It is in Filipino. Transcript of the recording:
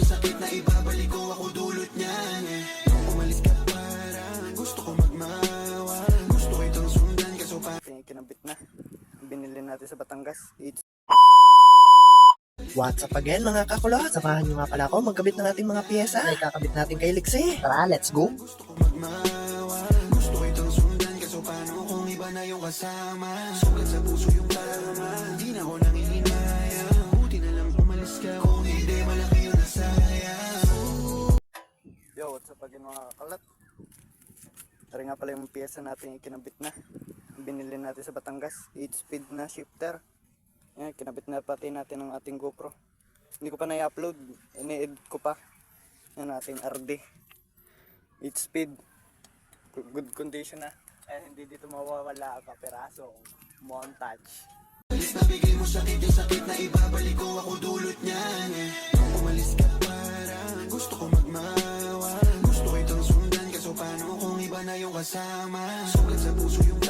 yung sakit na ibabalik ko, ako dulot niyan. Nung umalis ka parang gusto ko magmawa. Gusto ko itong sundan kaso pa Kinabit na. Binili natin sa Batangas. What's up again mga kakulot? Samahan nyo nga pala ako magkabit ng ating mga pyesa ay kakabit natin kay Lixie. Tara, let's go! gusto ko magmawa. Gusto ko itong sundan kaso paano kung iba na yung kasama. Sugat sa puso yung tama. Di na ako nangihinaya. Buti na lang umalis ka. Kung hindi malaki yung nasayang. Yo, what's up again mga kakulot? Tara nga pala yung pyesa natin kinabit na. Binili natin sa Batangas. 8-speed na shifter. Yan, kinabit na pati natin ang ating GoPro. Hindi ko pa na-upload. Ini-edit ko pa. Yan ating RD. 8-speed. Good condition na. Hindi dito mawawala ang kaperaso. Montage. Alis na bigay mo sakit yung sakit na ibabalik ko, ako dulot niyan. Nung umalis ka parang gusto ko magmawa. Gusto ko itong sundan kaso paano kung iba na yung kasama. Sugat sa puso yung